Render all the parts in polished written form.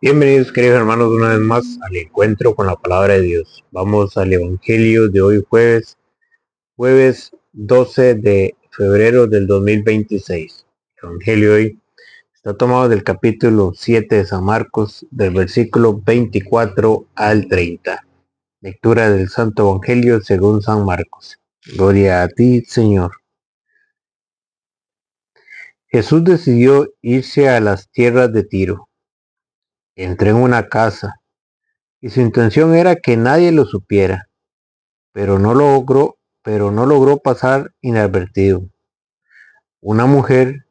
Bienvenidos queridos hermanos una vez más al encuentro con la palabra de Dios. Vamos al Evangelio de hoy jueves 12 de febrero del 2026. El Evangelio de hoy está tomado del capítulo 7 de San Marcos, del versículo 24 al 30. Lectura del Santo Evangelio según San Marcos. Gloria a ti, Señor. Jesús decidió irse a las tierras de Tiro. Entró en una casa y su intención era que nadie lo supiera, pero no logró pasar inadvertido. Una mujer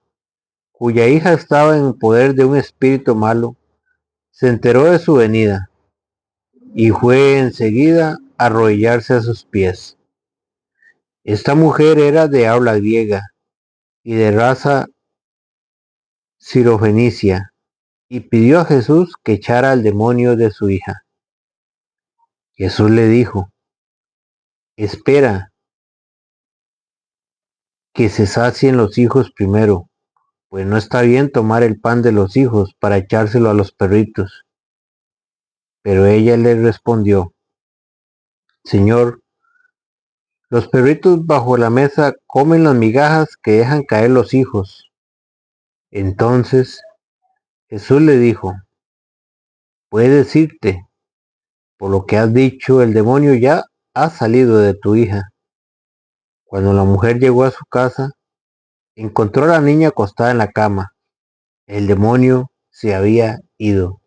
cuya hija estaba en poder de un espíritu malo se enteró de su venida y fue enseguida a arrodillarse a sus pies. Esta mujer era de habla griega y de raza sirofenicia y pidió a Jesús que echara al demonio de su hija. Jesús le dijo: espera que se sacien los hijos primero, pues no está bien tomar el pan de los hijos para echárselo a los perritos. Pero ella le respondió: Señor, los perritos bajo la mesa comen las migajas que dejan caer los hijos. Entonces Jesús le dijo: puedes irte, por lo que has dicho, el demonio ya ha salido de tu hija. Cuando la mujer llegó a su casa, encontró a la niña acostada en la cama. El demonio se había ido.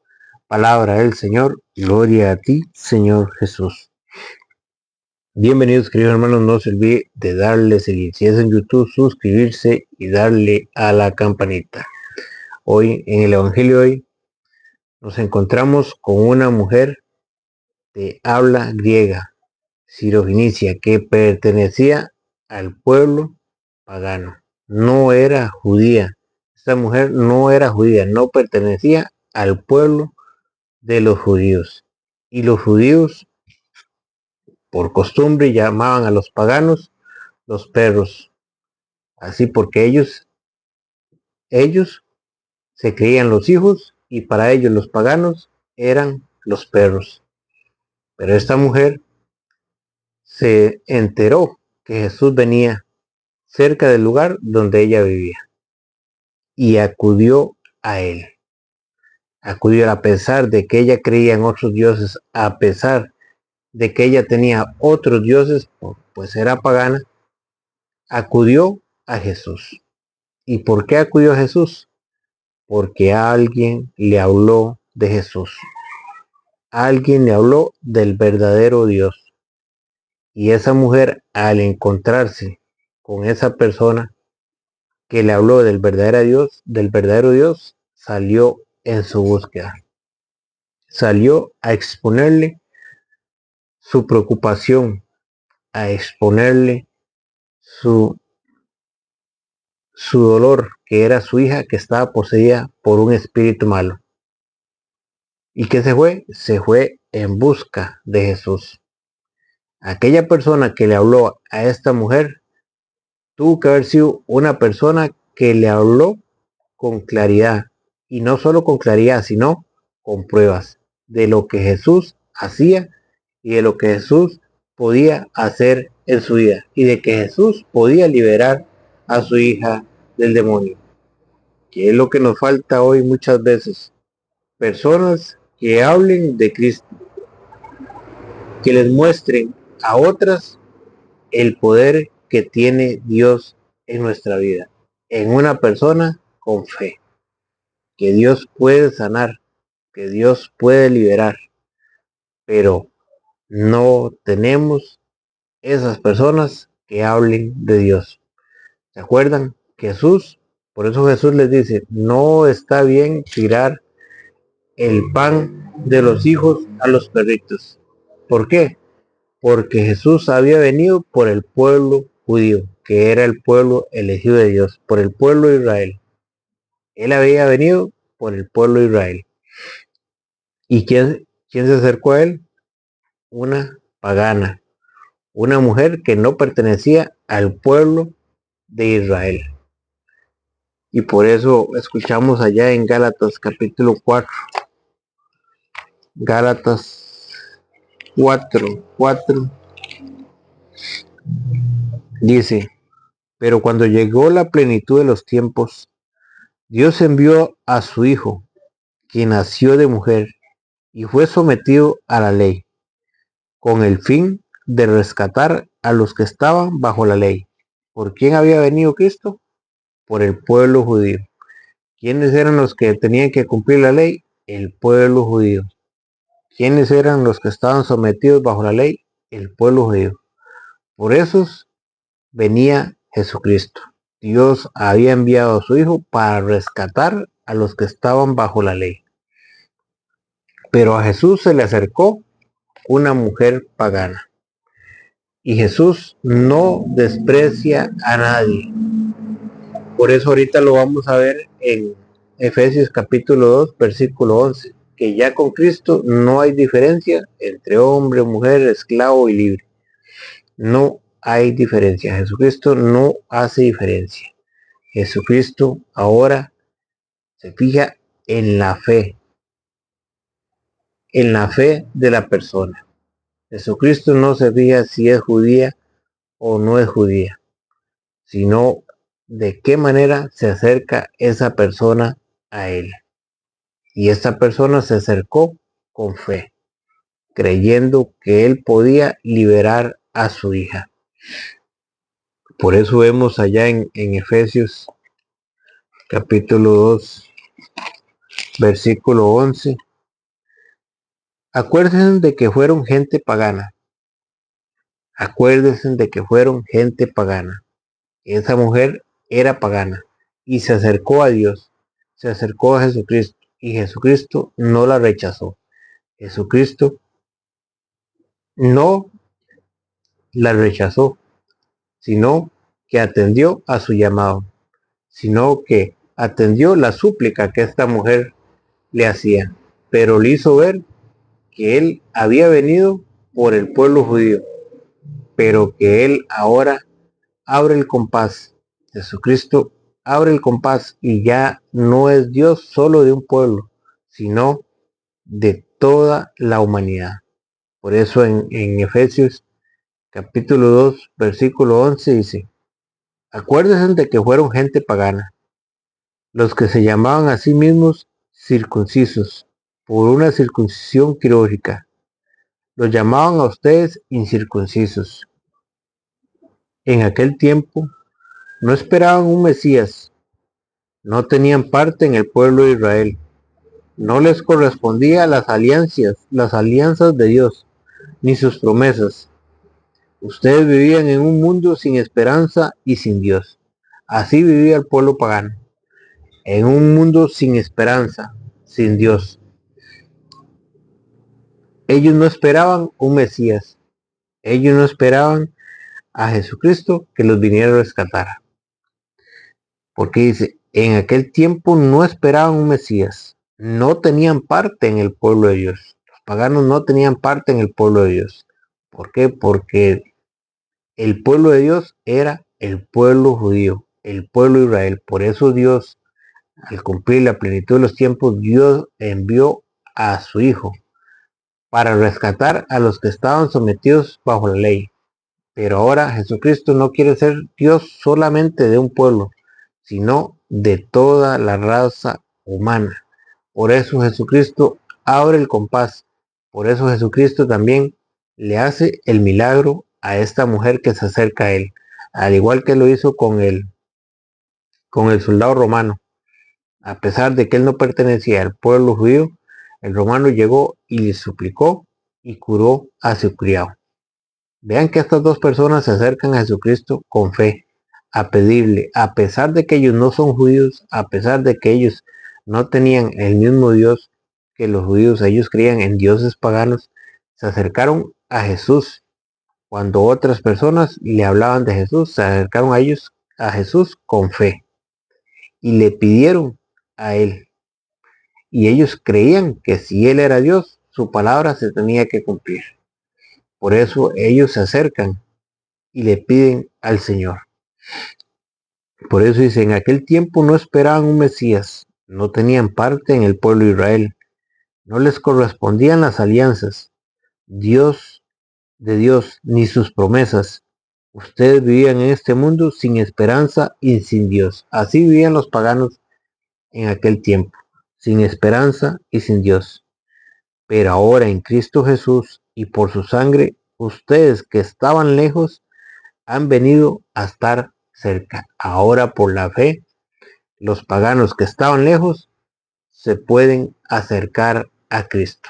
Palabra del Señor. Gloria a ti, Señor Jesús. Bienvenidos queridos hermanos, no se olvide de darle seguir, si es en YouTube, suscribirse y darle a la campanita. Hoy en el Evangelio de hoy nos encontramos con una mujer de habla griega, sirofenicia, que pertenecía al pueblo pagano, no era judía. Esta mujer no era judía, no pertenecía al pueblo de los judíos. Y los judíos, por costumbre, llamaban a los paganos los perros, así porque ellos se creían los hijos y para ellos los paganos eran los perros. Pero esta mujer se enteró que Jesús venía cerca del lugar donde ella vivía y acudió a él. Acudió a pesar de que ella creía en otros dioses, a pesar de que ella tenía otros dioses, pues era pagana, acudió a Jesús. ¿Y por qué acudió a Jesús? Porque alguien le habló de Jesús. Alguien le habló del verdadero Dios. Y esa mujer, al encontrarse con esa persona que le habló del verdadero Dios, salió en su búsqueda. Salió a exponerle su preocupación, a exponerle su dolor, que era su hija que estaba poseída por un espíritu malo. ¿Y qué se fue? Se fue en busca de Jesús. Aquella persona que le habló a esta mujer tuvo que haber sido una persona que le habló con claridad, y no solo con claridad, sino con pruebas de lo que Jesús hacía y de lo que Jesús podía hacer en su vida, y de que Jesús podía liberar a su hija del demonio, que es lo que nos falta hoy muchas veces. Personas que hablen de Cristo, que les muestren a otras el poder que tiene Dios en nuestra vida, en una persona con fe, que Dios puede sanar, que Dios puede liberar, pero no tenemos esas personas que hablen de Dios. ¿Se acuerdan? Jesús, por eso Jesús les dice: no está bien tirar el pan de los hijos a los perritos. ¿Por qué? Porque Jesús había venido por el pueblo judío, que era el pueblo elegido de Dios, por el pueblo de Israel. Él había venido por el pueblo de Israel. ¿Y quién se acercó a él? Una pagana, una mujer que no pertenecía al pueblo de Israel. Y por eso escuchamos allá en Gálatas capítulo 4, Gálatas 4:4 dice: pero cuando llegó la plenitud de los tiempos, Dios envió a su Hijo, quien nació de mujer y fue sometido a la ley, con el fin de rescatar a los que estaban bajo la ley. ¿Por quién había venido Cristo? Por el pueblo judío. ¿Quiénes eran los que tenían que cumplir la ley? El pueblo judío. ¿Quiénes eran los que estaban sometidos bajo la ley? El pueblo judío. Por eso venía Jesucristo. Dios había enviado a su Hijo para rescatar a los que estaban bajo la ley. Pero a Jesús se le acercó una mujer pagana. Y Jesús no desprecia a nadie. Por eso ahorita lo vamos a ver en Efesios capítulo 2, versículo 11, que ya con Cristo no hay diferencia entre hombre, mujer, esclavo y libre. No hay diferencia. Jesucristo no hace diferencia. Jesucristo ahora se fija en la fe de la persona. Jesucristo no se fija si es judía o no es judía, sino de qué manera se acerca esa persona a él. Y esta persona se acercó con fe, creyendo que él podía liberar a su hija. Por eso vemos allá en Efesios capítulo 2, versículo 11. Acuérdense de que fueron gente pagana. Acuérdense de que fueron gente pagana. Esa mujer era pagana y se acercó a Dios, se acercó a Jesucristo y Jesucristo no la rechazó. Jesucristo no la rechazó, sino que atendió a su llamado, sino que atendió la súplica que esta mujer le hacía, pero le hizo ver que él había venido por el pueblo judío, pero que él ahora abre el compás. Jesucristo abre el compás y ya no es Dios solo de un pueblo, sino de toda la humanidad. Por eso en Efesios capítulo 2, versículo 11 dice: acuérdense de que fueron gente pagana, los que se llamaban a sí mismos circuncisos, por una circuncisión quirúrgica. Los llamaban a ustedes incircuncisos. En aquel tiempo no esperaban un Mesías, no tenían parte en el pueblo de Israel, no les correspondía las alianzas de Dios, ni sus promesas. Ustedes vivían en un mundo sin esperanza y sin Dios. Así vivía el pueblo pagano, en un mundo sin esperanza, sin Dios. Ellos no esperaban un Mesías, ellos no esperaban a Jesucristo que los viniera a rescatar. Porque dice, en aquel tiempo no esperaban un Mesías, no tenían parte en el pueblo de Dios. Los paganos no tenían parte en el pueblo de Dios. ¿Por qué? Porque el pueblo de Dios era el pueblo judío, el pueblo de Israel. Por eso Dios, al cumplir la plenitud de los tiempos, Dios envió a su Hijo para rescatar a los que estaban sometidos bajo la ley. Pero ahora Jesucristo no quiere ser Dios solamente de un pueblo, sino de toda la raza humana. Por eso Jesucristo abre el compás. Por eso Jesucristo también le hace el milagro a esta mujer que se acerca a él, al igual que lo hizo con el soldado romano. A pesar de que él no pertenecía al pueblo judío, el romano llegó y le suplicó y curó a su criado. Vean que estas dos personas se acercan a Jesucristo con fe, a pedirle, a pesar de que ellos no son judíos, a pesar de que ellos no tenían el mismo Dios que los judíos, ellos creían en dioses paganos, se acercaron a Jesús. Cuando otras personas le hablaban de Jesús, se acercaron a ellos, a Jesús con fe, y le pidieron a él. Y ellos creían que si él era Dios, su palabra se tenía que cumplir. Por eso ellos se acercan y le piden al Señor. Por eso dice, en aquel tiempo no esperaban un Mesías, no tenían parte en el pueblo de Israel, No les correspondían las alianzas de Dios ni sus promesas. Ustedes vivían en este mundo sin esperanza y sin Dios. Así vivían los paganos en aquel tiempo, sin esperanza y sin Dios. Pero ahora en Cristo Jesús y por su sangre, ustedes que estaban lejos han venido a estar cerca. Ahora por la fe, los paganos que estaban lejos se pueden acercar a Cristo.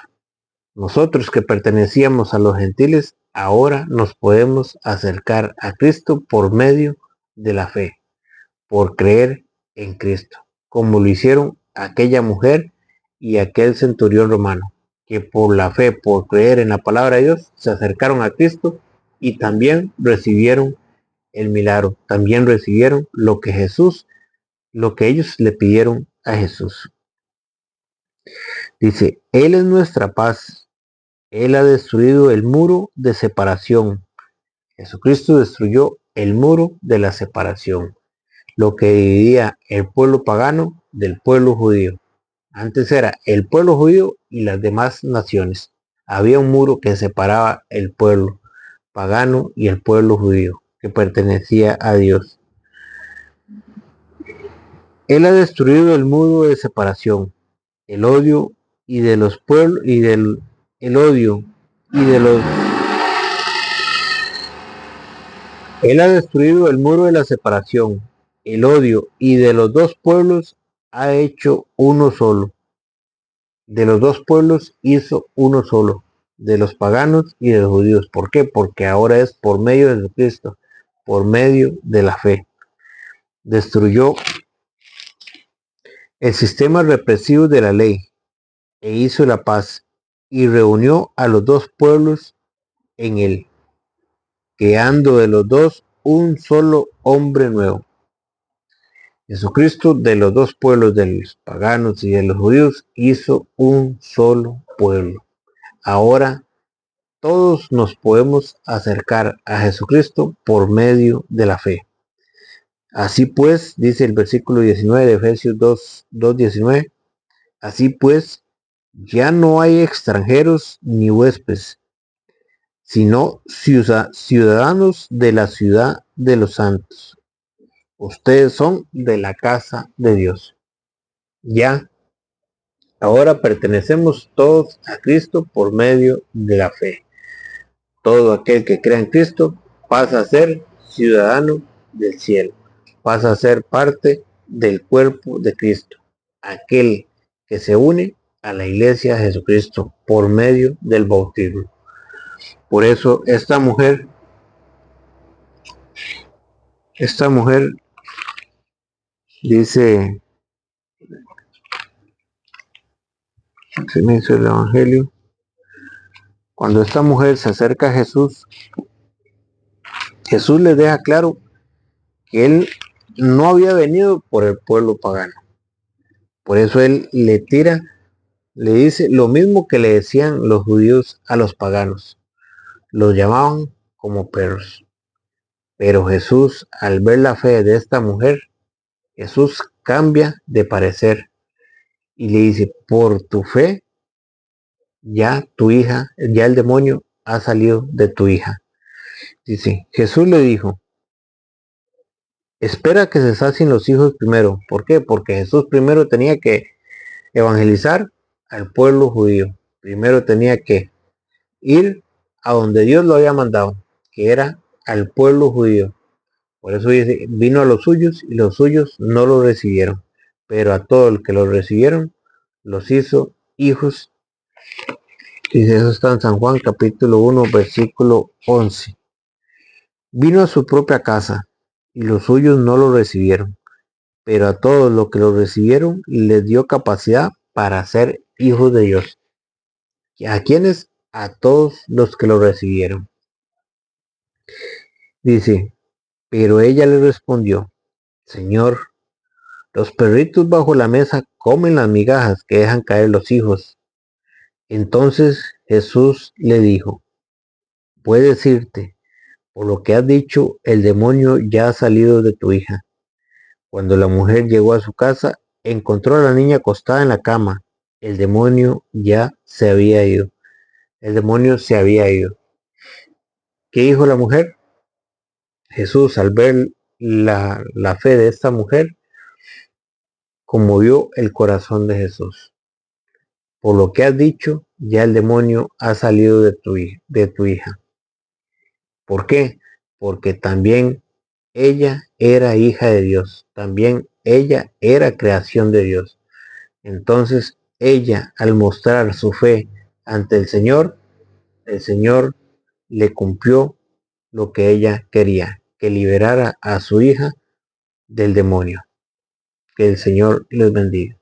Nosotros que pertenecíamos a los gentiles, ahora nos podemos acercar a Cristo por medio de la fe, por creer en Cristo, como lo hicieron aquella mujer y aquel centurión romano, que por la fe, por creer en la palabra de Dios, se acercaron a Cristo y también recibieron el milagro, también recibieron lo que ellos le pidieron a Jesús. Dice, Él es nuestra paz, Él ha destruido el muro de separación. Jesucristo destruyó el muro de la separación, lo que dividía el pueblo pagano del pueblo judío. Antes era el pueblo judío y las demás naciones. Había un muro que separaba el pueblo pagano y el pueblo judío, que pertenecía a Dios. Él ha destruido el muro de separación, el odio y de los pueblos y del el odio y de los Él ha destruido el muro de la separación, el odio y de los dos pueblos ha hecho uno solo. De los dos pueblos hizo uno solo, de los paganos y de los judíos. ¿Por qué? Porque ahora es por medio de Jesucristo, por medio de la fe. Destruyó el sistema represivo de la ley e hizo la paz y reunió a los dos pueblos en él, creando de los dos un solo hombre nuevo. Jesucristo de los dos pueblos, de los paganos y de los judíos, hizo un solo pueblo. Ahora todos nos podemos acercar a Jesucristo por medio de la fe. Así pues, dice el versículo 19 de Efesios 2:19, así pues, ya no hay extranjeros ni huéspedes, sino ciudadanos de la ciudad de los santos. Ustedes son de la casa de Dios. Ya, ahora pertenecemos todos a Cristo por medio de la fe. Todo aquel que crea en Cristo pasa a ser ciudadano del cielo, pasa a ser parte del cuerpo de Cristo, aquel que se une a la iglesia de Jesucristo por medio del bautismo. Por eso esta mujer dice, se me hizo el evangelio, cuando esta mujer se acerca a Jesús, Jesús le deja claro que él no había venido por el pueblo pagano. Por eso él le dice lo mismo que le decían los judíos a los paganos. Los llamaban como perros. Pero Jesús, al ver la fe de esta mujer, Jesús cambia de parecer y le dice, por tu fe, ya tu hija, ya el demonio ha salido de tu hija. Dice, Jesús le dijo, espera que se sacien los hijos primero. ¿Por qué? Porque Jesús primero tenía que evangelizar al pueblo judío. Primero tenía que ir a donde Dios lo había mandado, que era al pueblo judío. Por eso dice, vino a los suyos y los suyos no lo recibieron. Pero a todo el que lo recibieron, los hizo hijos. Dice, eso está en San Juan capítulo 1, versículo 11. Vino a su propia casa y los suyos no lo recibieron. Pero a todos los que lo recibieron les dio capacidad para ser hijos de Dios. ¿A quiénes? A todos los que lo recibieron. Dice, pero ella le respondió, Señor, los perritos bajo la mesa comen las migajas que dejan caer los hijos. Entonces Jesús le dijo, puedes irte, por lo que has dicho, el demonio ya ha salido de tu hija. Cuando la mujer llegó a su casa, encontró a la niña acostada en la cama. El demonio ya se había ido. El demonio se había ido. ¿Qué dijo la mujer? Jesús, al ver la fe de esta mujer, conmovió el corazón de Jesús. Por lo que has dicho, ya el demonio ha salido de tu hija. ¿Por qué? Porque también ella era hija de Dios. También ella era creación de Dios. Entonces ella, al mostrar su fe ante el Señor le cumplió lo que ella quería, que liberara a su hija del demonio. Que el Señor les bendiga.